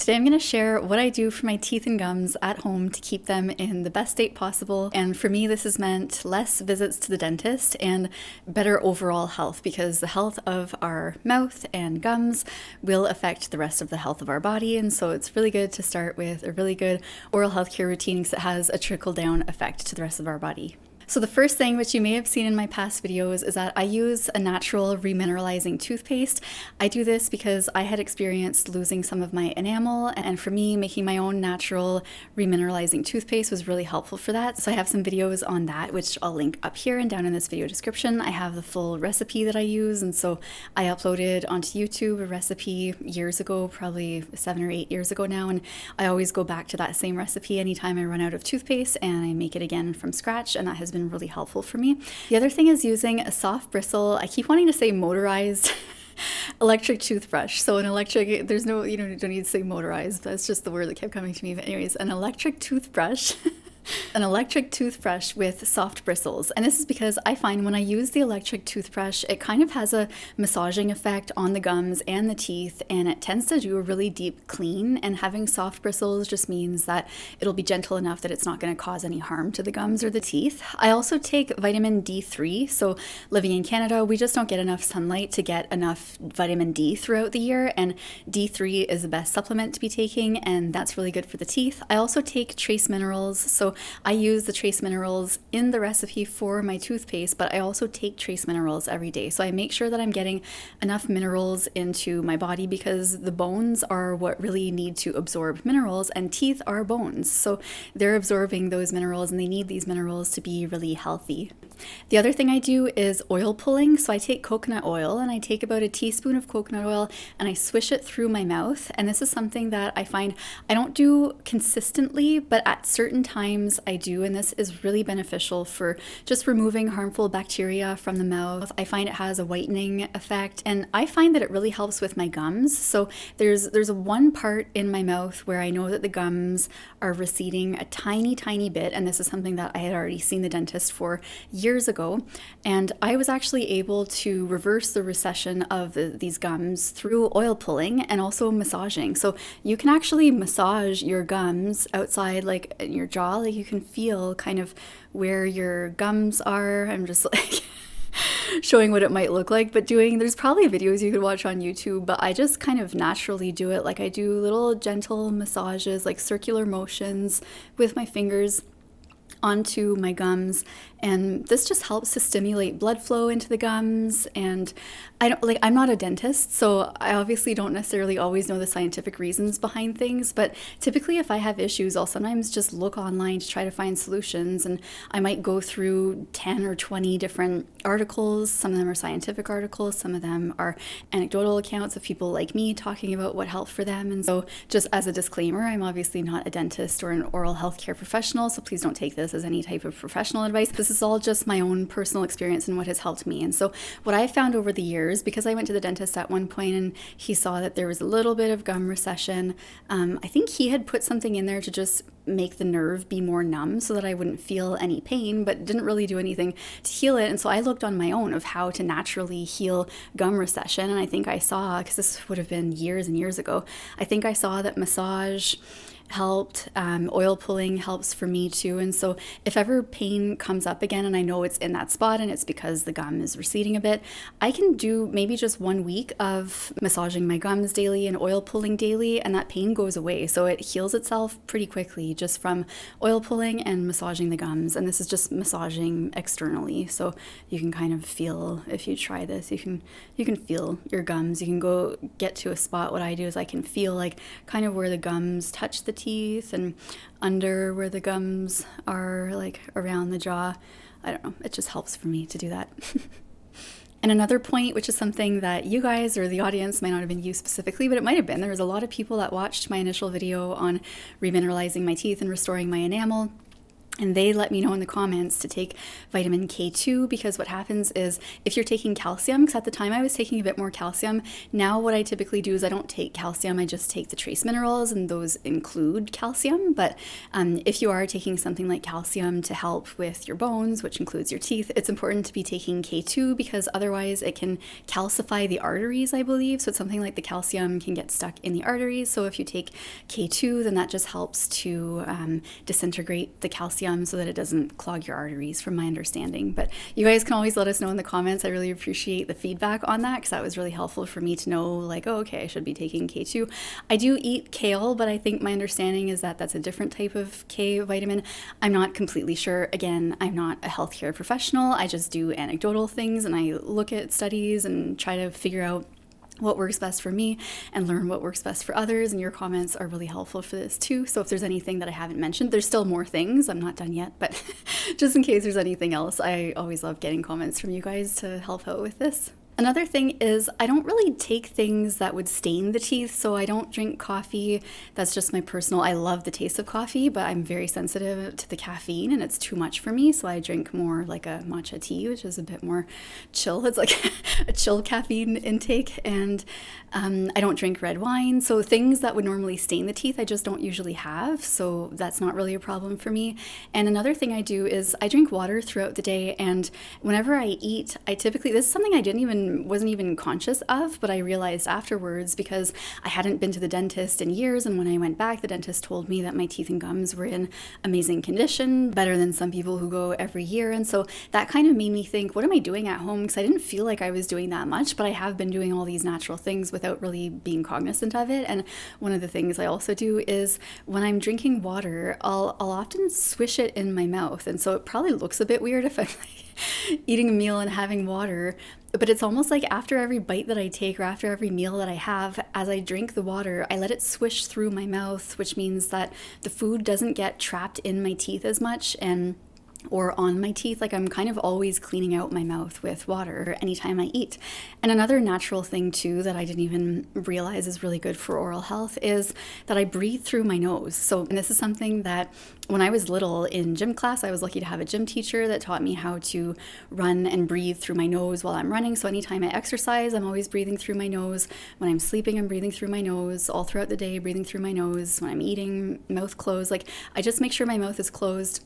Today I'm going to share what I do for my teeth and gums at home to keep them in the best state possible. And for me, this has meant less visits to the dentist and better overall health, because the health of our mouth and gums will affect the rest of the health of our body. And so it's really good to start with a really good oral health care routine because it has a trickle-down effect to the rest of our body. So the first thing, which you may have seen in my past videos, is that I use a natural remineralizing toothpaste. I do this because I had experienced losing some of my enamel, and for me, making my own natural remineralizing toothpaste was really helpful for that. So I have some videos on that, which I'll link up here and down in this video description. I have the full recipe that I use, and so I uploaded onto YouTube a recipe years ago, probably 7 or 8 years ago now, and I always go back to that same recipe anytime I run out of toothpaste, and I make it again from scratch, and that has been really helpful for me. The other thing is using a soft bristle. I keep wanting to say motorized electric toothbrush. So an electric, there's no, you don't need to say motorized. That's just the word that kept coming to me. But anyways, an electric toothbrush. An electric toothbrush with soft bristles. And this is because I find when I use the electric toothbrush, it kind of has a massaging effect on the gums and the teeth, and it tends to do a really deep clean. And having soft bristles just means that it'll be gentle enough that it's not going to cause any harm to the gums or the teeth. I also take vitamin D3. So living in Canada, we just don't get enough sunlight to get enough vitamin D throughout the year, and D3 is the best supplement to be taking, and that's really good for the teeth. I also take trace minerals. So I use the trace minerals in the recipe for my toothpaste, but I also take trace minerals every day. So I make sure that I'm getting enough minerals into my body, because the bones are what really need to absorb minerals, and teeth are bones. So they're absorbing those minerals, and they need these minerals to be really healthy. The other thing I do is oil pulling. So I take coconut oil, and I take about a teaspoon of coconut oil, and I swish it through my mouth. And this is something that I find I don't do consistently, but at certain times I do, and this is really beneficial for just removing harmful bacteria from the mouth. I find it has a whitening effect, and I find that it really helps with my gums. So there's one part in my mouth where I know that the gums are receding a tiny bit, and this is something that I had already seen the dentist for years ago, and I was actually able to reverse the recession of these gums through oil pulling and also massaging. So you can actually massage your gums outside, like in your jaw, like you can feel kind of where your gums are. I'm just like showing what it might look like, but there's probably videos you could watch on YouTube, but I just kind of naturally do it. Like I do little gentle massages, like circular motions with my fingers onto my gums, and this just helps to stimulate blood flow into the gums. And I'm not a dentist, so I obviously don't necessarily always know the scientific reasons behind things, but typically if I have issues, I'll sometimes just look online to try to find solutions, and I might go through 10 or 20 different articles. Some of them are scientific articles, some of them are anecdotal accounts of people like me talking about what helped for them. And so just as a disclaimer, I'm obviously not a dentist or an oral health care professional, so please don't take this as any type of professional advice. This is all just my own personal experience and what has helped me. And so what I found over the years, because I went to the dentist at one point and he saw that there was a little bit of gum recession, I think he had put something in there to just make the nerve be more numb so that I wouldn't feel any pain, but didn't really do anything to heal it. And so I looked on my own of how to naturally heal gum recession, and I think I saw, because this would have been years and years ago, I think I saw that massage helped, oil pulling helps for me too. And so if ever pain comes up again and I know it's in that spot and it's because the gum is receding a bit, I can do maybe just 1 week of massaging my gums daily and oil pulling daily, and that pain goes away. So it heals itself pretty quickly just from oil pulling and massaging the gums. And this is just massaging externally, so you can kind of feel, if you try this, you can feel your gums. You can go get to a spot. What I do is I can feel like kind of where the gums touch the teeth and under where the gums are, like around the jaw. I don't know, it just helps for me to do that. And another point, which is something that you guys or the audience might not have been you specifically, but it might have been, there was a lot of people that watched my initial video on remineralizing my teeth and restoring my enamel. And they let me know in the comments to take vitamin K2, because what happens is if you're taking calcium, because at the time I was taking a bit more calcium, now what I typically do is I don't take calcium, I just take the trace minerals, and those include calcium. But if you are taking something like calcium to help with your bones, which includes your teeth, it's important to be taking K2, because otherwise it can calcify the arteries, I believe. So it's something like the calcium can get stuck in the arteries. So if you take K2, then that just helps to disintegrate the calcium so that it doesn't clog your arteries, from my understanding. But you guys can always let us know in the comments. I really appreciate the feedback on that, because that was really helpful for me to know, like, oh, okay, I should be taking K2. I do eat kale, but I think my understanding is that that's a different type of K vitamin. I'm not completely sure. Again, I'm not a healthcare professional. I just do anecdotal things, and I look at studies and try to figure out what works best for me and learn what works best for others. And your comments are really helpful for this too. So if there's anything that I haven't mentioned, there's still more things. I'm not done yet, but just in case there's anything else, I always love getting comments from you guys to help out with this. Another thing is I don't really take things that would stain the teeth, so I don't drink coffee. That's just my personal, I love the taste of coffee, but I'm very sensitive to the caffeine and it's too much for me, so I drink more like a matcha tea, which is a bit more chill. It's like a chill caffeine intake, and I don't drink red wine, so things that would normally stain the teeth I just don't usually have, so that's not really a problem for me. And another thing I do is I drink water throughout the day, and whenever I eat, I typically, this is something I wasn't even conscious of, but I realized afterwards, because I hadn't been to the dentist in years, and when I went back, the dentist told me that my teeth and gums were in amazing condition, better than some people who go every year. And so that kind of made me think, what am I doing at home? Because I didn't feel like I was doing that much, but I have been doing all these natural things without really being cognizant of it. And one of the things I also do is when I'm drinking water, I'll often swish it in my mouth, and so it probably looks a bit weird if I'm like eating a meal and having water, but it's almost like after every bite that I take or after every meal that I have, as I drink the water, I let it swish through my mouth, which means that the food doesn't get trapped in my teeth as much or on my teeth. Like, I'm kind of always cleaning out my mouth with water anytime I eat. And another natural thing too that I didn't even realize is really good for oral health is that I breathe through my nose. So, and this is something that when I was little in gym class, I was lucky to have a gym teacher that taught me how to run and breathe through my nose while I'm running. So anytime I exercise, I'm always breathing through my nose. When I'm sleeping, I'm breathing through my nose. All throughout the day, breathing through my nose. When I'm eating, mouth closed. Like, I just make sure my mouth is closed.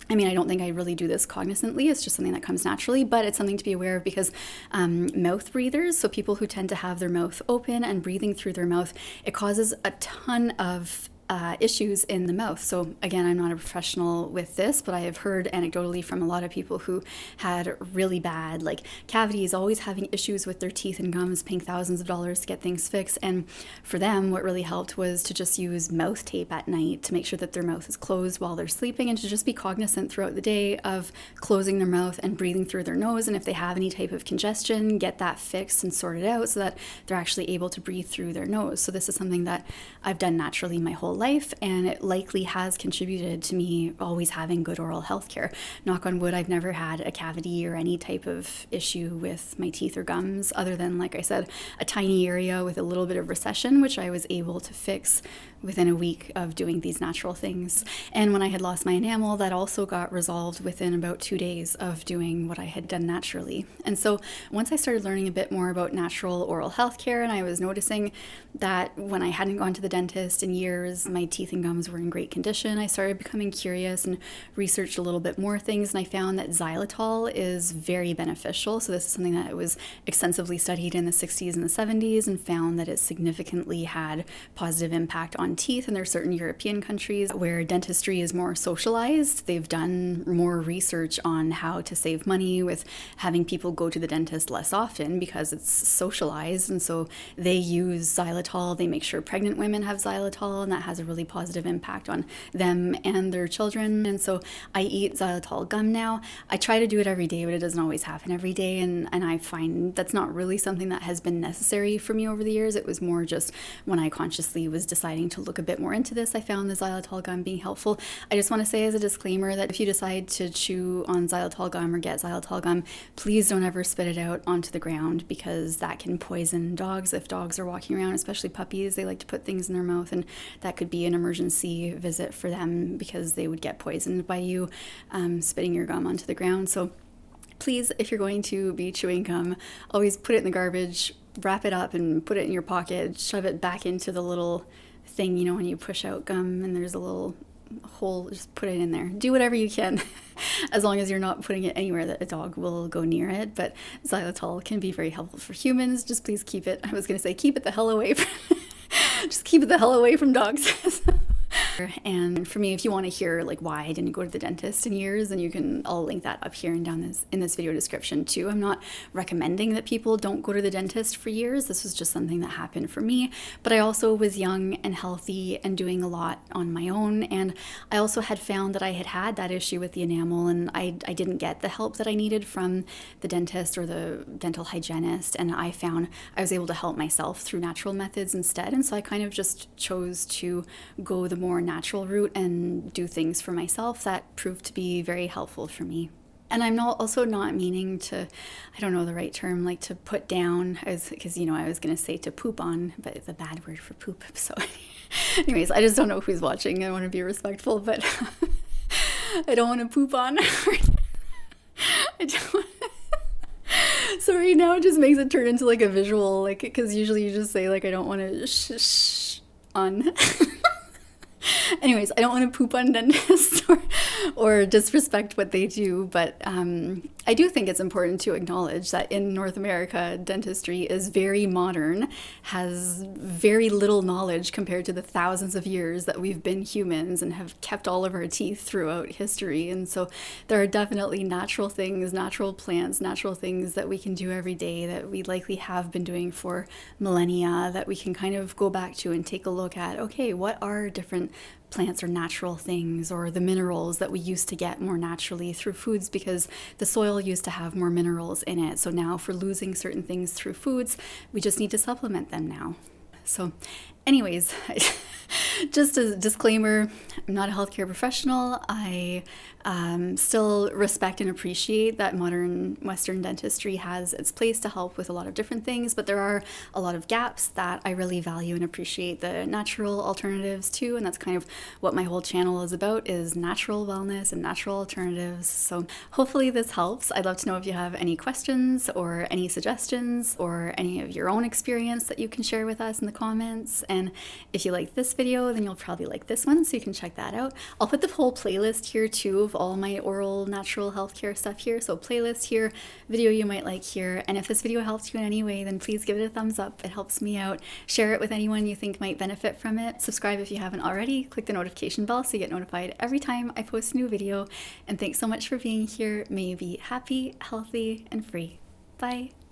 I mean, I don't think I really do this cognizantly. It's just something that comes naturally, but it's something to be aware of because mouth breathers, so people who tend to have their mouth open and breathing through their mouth, it causes a ton of issues in the mouth. So again, I'm not a professional with this, but I have heard anecdotally from a lot of people who had really bad like cavities, always having issues with their teeth and gums, paying thousands of dollars to get things fixed. And for them, what really helped was to just use mouth tape at night to make sure that their mouth is closed while they're sleeping, and to just be cognizant throughout the day of closing their mouth and breathing through their nose. And if they have any type of congestion, get that fixed and sorted out so that they're actually able to breathe through their nose. So this is something that I've done naturally my whole life, and it likely has contributed to me always having good oral health care. Knock on wood, I've never had a cavity or any type of issue with my teeth or gums, other than, like I said, a tiny area with a little bit of recession, which I was able to fix within a week of doing these natural things. And when I had lost my enamel, that also got resolved within about 2 days of doing what I had done naturally. And so once I started learning a bit more about natural oral health care, and I was noticing that when I hadn't gone to the dentist in years, my teeth and gums were in great condition, I started becoming curious and researched a little bit more things, and I found that xylitol is very beneficial. So this is something that was extensively studied in the 60s and the 70s, and found that it significantly had positive impact on teeth. And there are certain European countries where dentistry is more socialized. They've done more research on how to save money with having people go to the dentist less often because it's socialized, and so they use xylitol. They make sure pregnant women have xylitol, and that has a really positive impact on them and their children. And so I eat xylitol gum now. I try to do it every day, but it doesn't always happen every day, and I find that's not really something that has been necessary for me over the years. It was more just when I consciously was deciding to look a bit more into this, I found the xylitol gum being helpful. I just want to say as a disclaimer that if you decide to chew on xylitol gum or get xylitol gum, please don't ever spit it out onto the ground, because that can poison dogs. If dogs are walking around, especially puppies, they like to put things in their mouth, and that could could be an emergency visit for them because they would get poisoned by you spitting your gum onto the ground. So please, if you're going to be chewing gum, always put it in the garbage, wrap it up and put it in your pocket, shove it back into the little thing, you know, when you push out gum and there's a little hole, just put it in there. Do whatever you can, as long as you're not putting it anywhere that a dog will go near it. But xylitol can be very helpful for humans. Just please keep it, I was going to say, keep it the hell away from, just keep it the hell away from dogs. And for me, if you want to hear like why I didn't go to the dentist in years, then I'll link that up here and down in this video description too. I'm not recommending that people don't go to the dentist for years. This was just something that happened for me. But I also was young and healthy and doing a lot on my own. And I also had found that I had that issue with the enamel, and I didn't get the help that I needed from the dentist or the dental hygienist. And I found I was able to help myself through natural methods instead. And so I kind of just chose to go the more natural route and do things for myself that proved to be very helpful for me. And I'm also not meaning to, I don't know the right term, like to put down, because, you know, I was going to say to poop on, but it's a bad word for poop. So anyways, I just don't know who's watching. I want to be respectful, but I don't want to poop on. I don't want Sorry, now it just makes it turn into like a visual, like, because usually you just say like, I don't want to shh on. Anyways, I don't want to poop on dentists or disrespect what they do, but I do think it's important to acknowledge that in North America, dentistry is very modern, has very little knowledge compared to the thousands of years that we've been humans and have kept all of our teeth throughout history. And so there are definitely natural things, natural plants, natural things that we can do every day that we likely have been doing for millennia that we can kind of go back to and take a look at, okay, what are different plants or natural things or the minerals that we used to get more naturally through foods, because the soil used to have more minerals in it. So now if we're losing certain things through foods, we just need to supplement them now. So anyways, just a disclaimer, I'm not a healthcare professional. I still respect and appreciate that modern Western dentistry has its place to help with a lot of different things, but there are a lot of gaps that I really value and appreciate the natural alternatives too, and that's kind of what my whole channel is about, is natural wellness and natural alternatives. So hopefully this helps. I'd love to know if you have any questions or any suggestions or any of your own experience that you can share with us in the comments. And if you like this video, then you'll probably like this one, so you can check that out. I'll put the whole playlist here too of all my oral natural healthcare stuff here. So playlist here, video you might like here. And if this video helped you in any way, then please give it a thumbs up. It helps me out. Share it with anyone you think might benefit from it. Subscribe if you haven't already. Click the notification bell so you get notified every time I post a new video. And thanks so much for being here. May you be happy, healthy, and free. Bye.